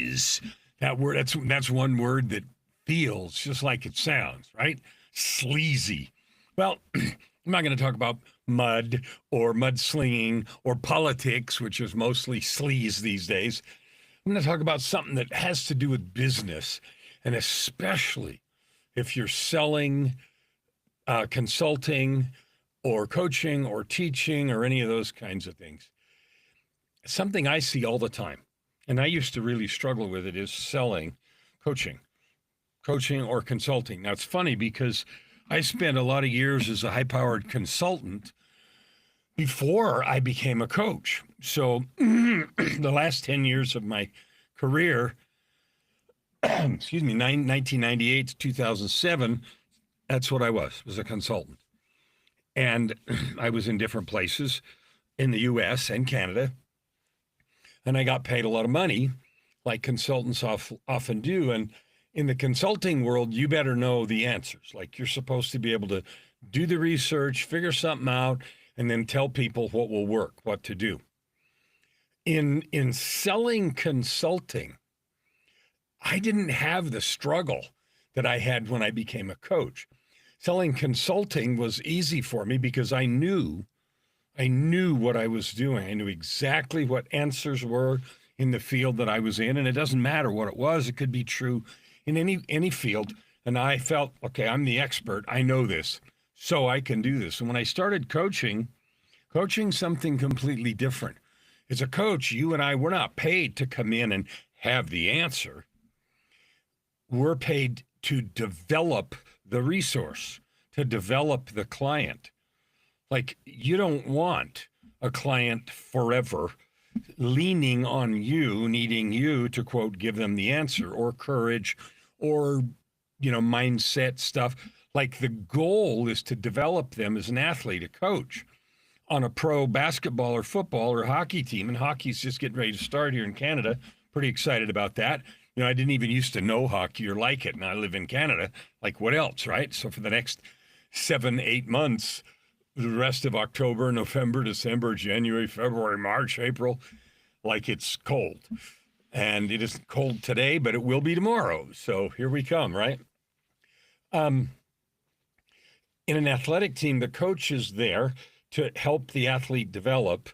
sleaze. That word, that's one word that feels just like it sounds, right? Sleazy. Well, I'm not going to talk about mud or mudslinging or politics, which is mostly sleaze these days. I'm going to talk about something that has to do with business, and especially if you're selling, consulting, or coaching, or teaching, or any of those kinds of things. Something I see all the time, and I used to really struggle with it, is selling, coaching or consulting. Now, it's funny because I spent a lot of years as a high-powered consultant before I became a coach. So the last 10 years of my career, 1998 to 2007, that's what I was a consultant. And I was in different places in the US and Canada. And I got paid a lot of money, like consultants often do. And in the consulting world, you better know the answers. Like, you're supposed to be able to do the research, figure something out, and then tell people what will work, what to do. In selling consulting, I didn't have the struggle that I had when I became a coach. Selling consulting was easy for me because I knew what I was doing. I knew exactly what answers were in the field that I was in, and it doesn't matter what it was. It could be true in any field. And I felt, okay, I'm the expert. I know this, so I can do this. And when I started coaching something completely different. As a coach, you and I, we're not paid to come in and have the answer. We're paid to develop the resource, to develop the client. Like, you don't want a client forever leaning on you, needing you to, quote, give them the answer, or courage, or, mindset stuff. Like, the goal is to develop them as an athlete, a coach, on a pro basketball or football or hockey team. And hockey's just getting ready to start here in Canada. Pretty excited about that. I didn't even used to know hockey or like it. And I live in Canada. Like, what else, right? So for the next 7-8 months, the rest of October, November, December, January, February, March, April, like, it's cold. And it isn't cold today, but it will be tomorrow. So here we come, right? In an athletic team, the coach is there to help the athlete develop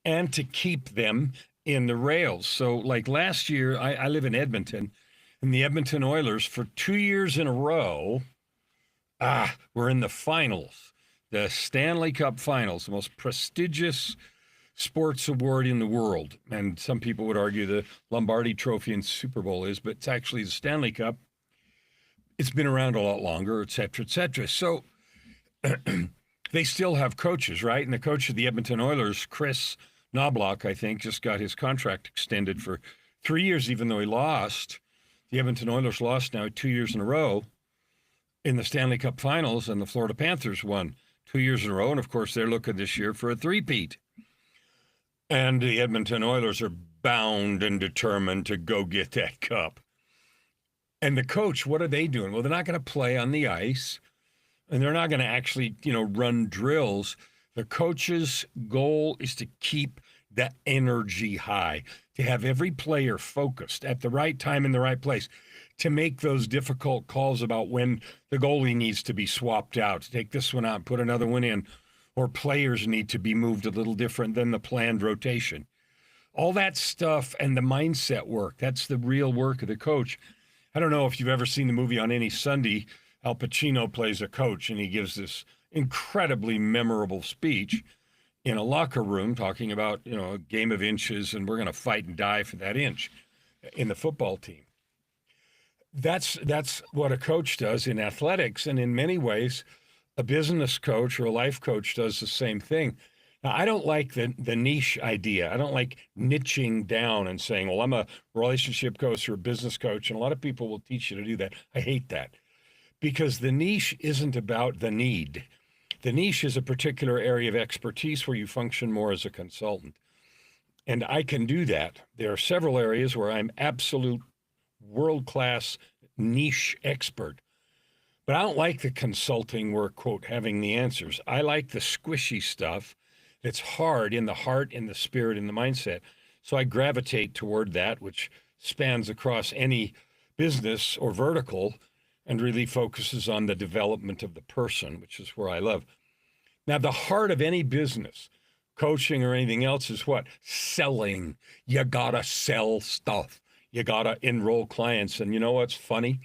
and to keep them in the rails. So, like, last year, I live in Edmonton, and the Edmonton Oilers, for 2 years in a row, were in the finals, the Stanley Cup Finals, the most prestigious sports award in the world. And some people would argue the Lombardi Trophy and Super Bowl is, but it's actually the Stanley Cup. It's been around a lot longer, et cetera, et cetera. So they still have coaches, right? And the coach of the Edmonton Oilers, Chris Knobloch, I think, just got his contract extended for 3 years, even though he lost. The Edmonton Oilers lost now 2 years in a row in the Stanley Cup Finals, and the Florida Panthers won 2 years in a row. And, of course, they're looking this year for a three-peat. And the Edmonton Oilers are bound and determined to go get that cup. And the coach, what are they doing? Well, they're not going to play on the ice, and they're not going to actually, run drills. The coach's goal is to keep the energy high, to have every player focused at the right time in the right place, to make those difficult calls about when the goalie needs to be swapped out, to take this one out and put another one in, or players need to be moved a little different than the planned rotation. All that stuff and the mindset work, that's the real work of the coach. I don't know if you've ever seen the movie On Any Sunday. Al Pacino plays a coach, and he gives this incredibly memorable speech in a locker room talking about, a game of inches, and we're going to fight and die for that inch in the football team. That's what a coach does in athletics, and in many ways, a business coach or a life coach does the same thing. Now, I don't like the niche idea. I don't like niching down and saying, well, I'm a relationship coach or a business coach, and a lot of people will teach you to do that. I hate that, because the niche isn't about the need. The niche is a particular area of expertise where you function more as a consultant. And I can do that. There are several areas where I'm absolute world-class niche expert. But I don't like the consulting where, quote, having the answers. I like the squishy stuff that's hard in the heart, in the spirit, in the mindset. So I gravitate toward that, which spans across any business or vertical and really focuses on the development of the person, which is where I love. Now, the heart of any business, coaching or anything else, is what? Selling. You gotta sell stuff. You gotta enroll clients. And you know what's funny?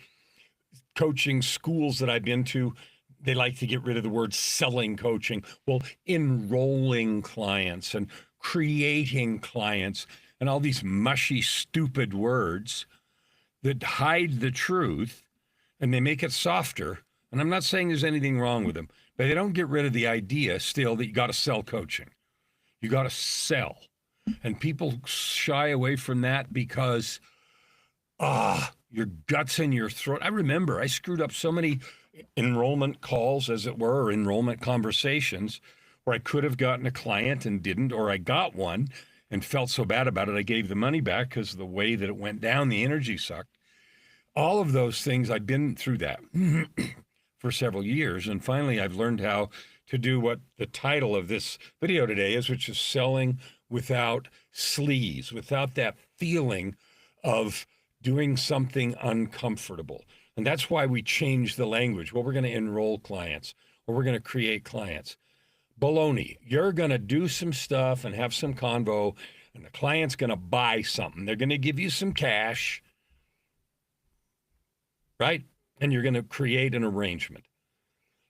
Coaching schools that I've been to, they like to get rid of the word selling coaching. Well, enrolling clients and creating clients and all these mushy, stupid words that hide the truth, and they make it softer. And I'm not saying there's anything wrong with them, but they don't get rid of the idea still that you got to sell coaching. You got to sell. And people shy away from that because, your guts in your throat. I remember I screwed up so many enrollment calls, as it were, or enrollment conversations where I could have gotten a client and didn't, or I got one and felt so bad about it, I gave the money back because of the way that it went down, the energy sucked. All of those things, I've been through that for several years. And finally, I've learned how to do what the title of this video today is, which is selling without sleaze, without that feeling of doing something uncomfortable. And that's why we change the language. Well, we're going to enroll clients, or we're going to create clients. Baloney. You're going to do some stuff and have some convo, and the client's going to buy something. They're going to give you some cash, right? And you're going to create an arrangement.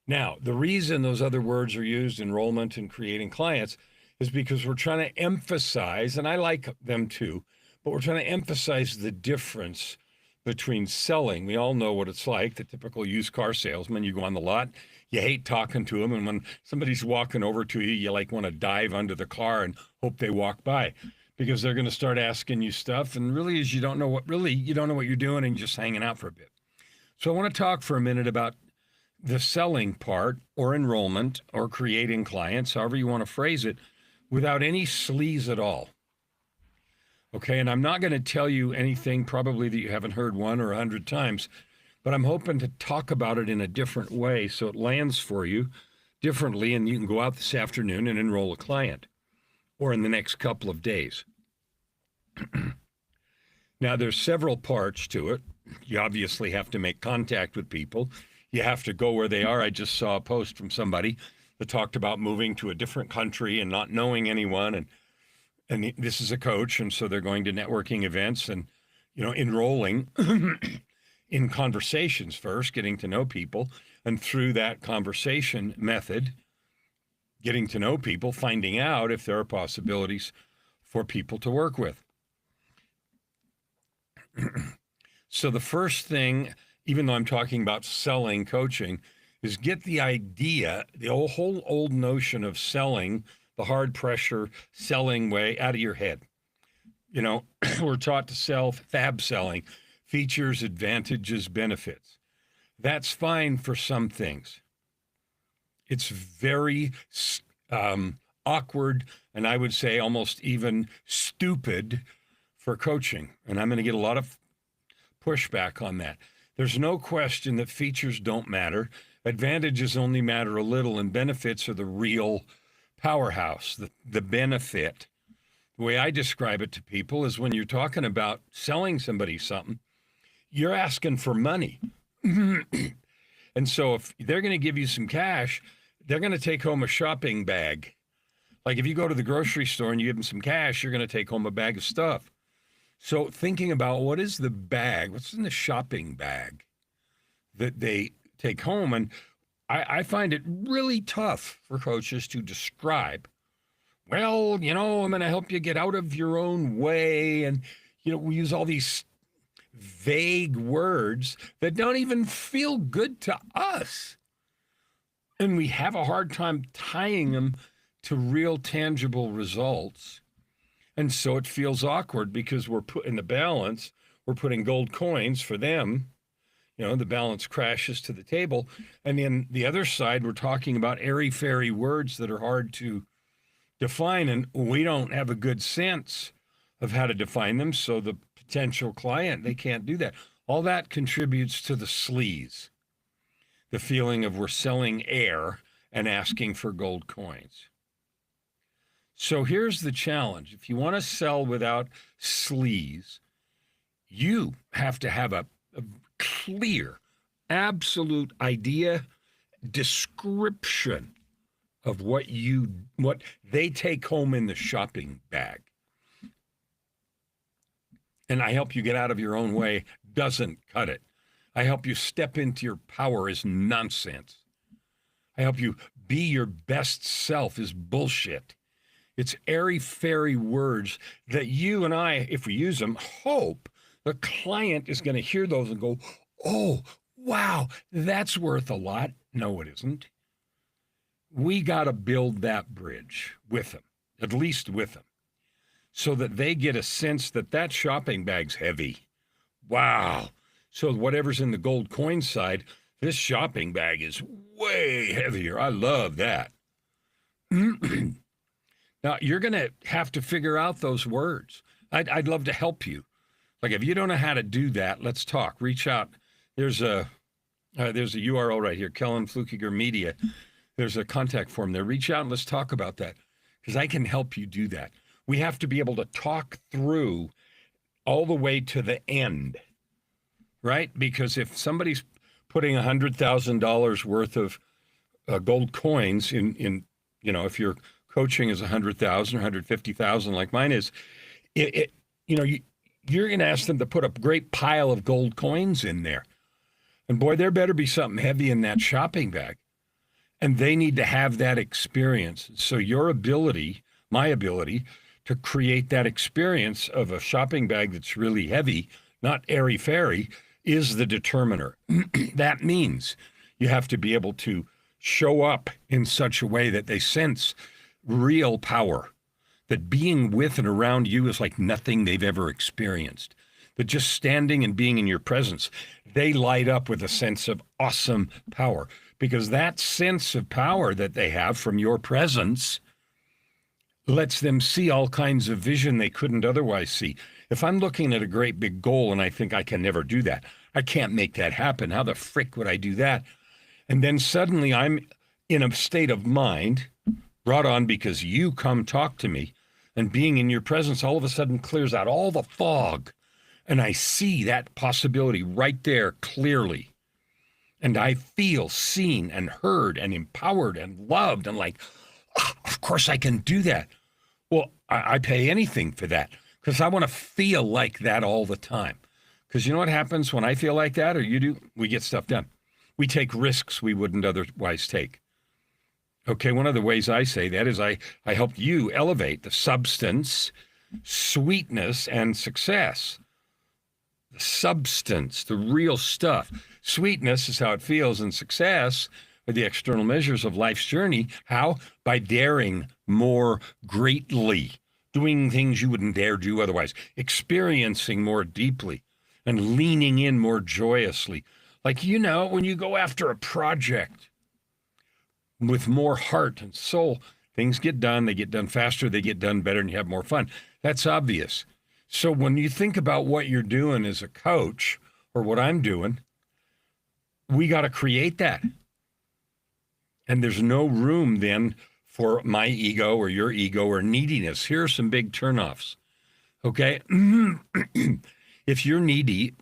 Now, the reason those other words are used, enrollment and creating clients, is because we're trying to emphasize, and I like them too, but we're trying to emphasize the difference between selling. We all know what it's like, the typical used car salesman. You go on the lot, you hate talking to them, and when somebody's walking over to you, you like want to dive under the car and hope they walk by, because they're going to start asking you stuff, and really is you don't know what you're doing, and you're just hanging out for a bit. So I want to talk for a minute about the selling part, or enrollment, or creating clients, however you want to phrase it, without any sleaze at all. Okay, and I'm not going to tell you anything probably that you haven't heard 1 or 100 times, but I'm hoping to talk about it in a different way so it lands for you differently, and you can go out this afternoon and enroll a client, or in the next couple of days. Now, there's several parts to it. You obviously have to make contact with people. You have to go where they are. I just saw a post from somebody that talked about moving to a different country and not knowing anyone, and this is a coach, and so they're going to networking events and, enrolling in conversations first, getting to know people, and through that conversation method, getting to know people, finding out if there are possibilities for people to work with. So the first thing, even though I'm talking about selling coaching, is get the idea, the whole old notion of selling, the hard pressure selling way, out of your head. We're taught to sell fab selling, features, advantages, benefits. That's fine for some things. It's very awkward, and I would say almost even stupid for coaching. And I'm going to get a lot of pushback on that. There's no question that features don't matter. Advantages only matter a little, and benefits are the real powerhouse, the benefit. The way I describe it to people is when you're talking about selling somebody something, you're asking for money. And so if they're going to give you some cash, they're going to take home a shopping bag. Like if you go to the grocery store and you give them some cash, you're going to take home a bag of stuff. So thinking about what is the bag, what's in the shopping bag that they take home, and I find it really tough for coaches to describe, well, I'm going to help you get out of your own way. And, we use all these vague words that don't even feel good to us. And we have a hard time tying them to real tangible results. And so it feels awkward because we're putting the balance, we're putting gold coins for them. The balance crashes to the table. And then the other side, we're talking about airy-fairy words that are hard to define, and we don't have a good sense of how to define them. So the potential client, they can't do that. All that contributes to the sleaze, the feeling of we're selling air and asking for gold coins. So here's the challenge. If you want to sell without sleaze, You have to have a clear, absolute idea, description of what they take home in the shopping bag. And I help you get out of your own way doesn't cut it. I help you step into your power is nonsense. I help you be your best self is bullshit. It's airy-fairy words that you and I, if we use them, hope the client is going to hear those and go, oh, wow, that's worth a lot. No, it isn't. We got to build that bridge with them, at least with them, so that they get a sense that that shopping bag's heavy. Wow. So whatever's in the gold coin side, this shopping bag is way heavier. I love that. Now, you're going to have to figure out those words. I'd love to help you. Like, if you don't know how to do that, let's talk. Reach out. There's a URL right here, Kellen Flukiger Media. There's a contact form there. Reach out and let's talk about that, because I can help you do that. We have to be able to talk through all the way to the end, right? Because if somebody's putting $100,000 worth of gold coins in, if your coaching is 100,000 or 150,000 like mine is, you're going to ask them to put a great pile of gold coins in there. And boy, there better be something heavy in that shopping bag. And they need to have that experience. So your ability, my ability, to create that experience of a shopping bag that's really heavy, not airy-fairy, is the determiner. That means you have to be able to show up in such a way that they sense real power, that being with and around you is like nothing they've ever experienced, that just standing and being in your presence, they light up with a sense of awesome power, because that sense of power that they have from your presence lets them see all kinds of vision they couldn't otherwise see. If I'm looking at a great big goal and I think I can never do that, I can't make that happen. How the frick would I do that? And then suddenly I'm in a state of mind brought on because you come talk to me, and being in your presence all of a sudden clears out all the fog. And I see that possibility right there clearly. And I feel seen and heard and empowered and loved and like, oh, of course I can do that. Well, I pay anything for that because I want to feel like that all the time. Because you know what happens when I feel like that, or you do? We get stuff done. We take risks we wouldn't otherwise take. Okay, one of the ways I say that is I helped you elevate the substance, sweetness, and success. The substance, the real stuff. Sweetness is how it feels, and success are the external measures of life's journey. How? By daring more greatly, doing things you wouldn't dare do otherwise, experiencing more deeply, and leaning in more joyously. Like, when you go after a project with more heart and soul, things get done, they get done faster, they get done better, and you have more fun. That's obvious. So when you think about what you're doing as a coach, or what I'm doing, we got to create that. And there's no room then for my ego or your ego or neediness. Here are some big turnoffs. Okay? If you're needy,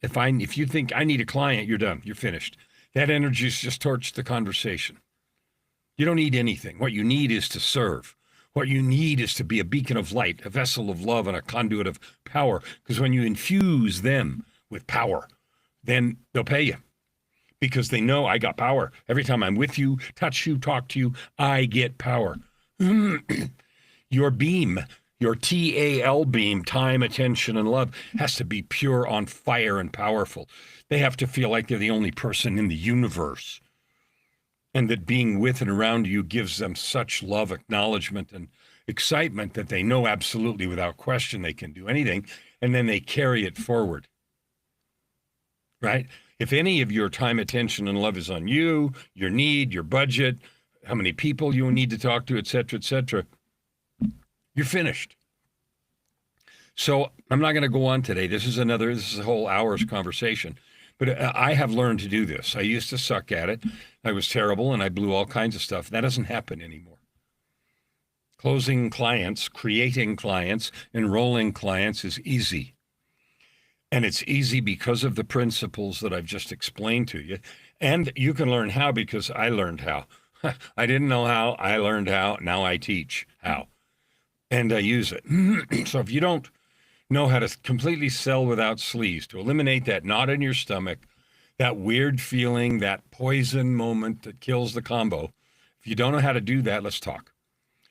if you think I need a client, you're done. You're finished. That energy's just torched the conversation. You don't need anything. What you need is to serve. What you need is to be a beacon of light, a vessel of love, and a conduit of power. Because when you infuse them with power, then they'll pay you. Because they know I got power. Every time I'm with you, touch you, talk to you, I get power. Your beam, your TAL beam, time, attention, and love, has to be pure, on fire, and powerful. They have to feel like they're the only person in the universe. And that being with and around you gives them such love, acknowledgement, and excitement that they know absolutely without question they can do anything, and then they carry it forward. Right? If any of your time, attention, and love is on you, your need, your budget, how many people you need to talk to, et cetera, you're finished. So I'm not going to go on today. This is a whole hour's conversation. But I have learned to do this. I used to suck at it. I was terrible, and I blew all kinds of stuff. That doesn't happen anymore. Closing clients, creating clients, enrolling clients is easy. And it's easy because of the principles that I've just explained to you. And you can learn how because I learned how. I didn't know how, I learned how, now I teach how. And I use it. So if you don't know how to completely sell without sleaze, to eliminate that knot in your stomach, that weird feeling, that poison moment that kills the combo, if you don't know how to do that, let's talk.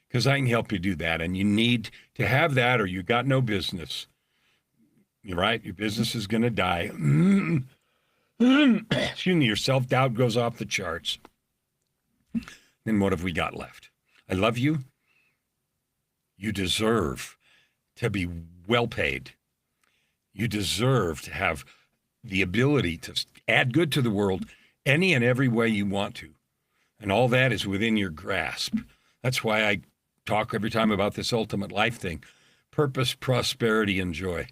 Because I can help you do that. And you need to have that or you got no business. You're right. Your business is going to die. Excuse me, your self-doubt goes off the charts. Then what have we got left? I love you. You deserve to be well paid. You deserve to have the ability to add good to the world any and every way you want to. And all that is within your grasp. That's why I talk every time about this ultimate life thing. Purpose, prosperity, and joy.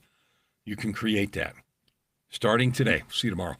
You can create that starting today. See you tomorrow.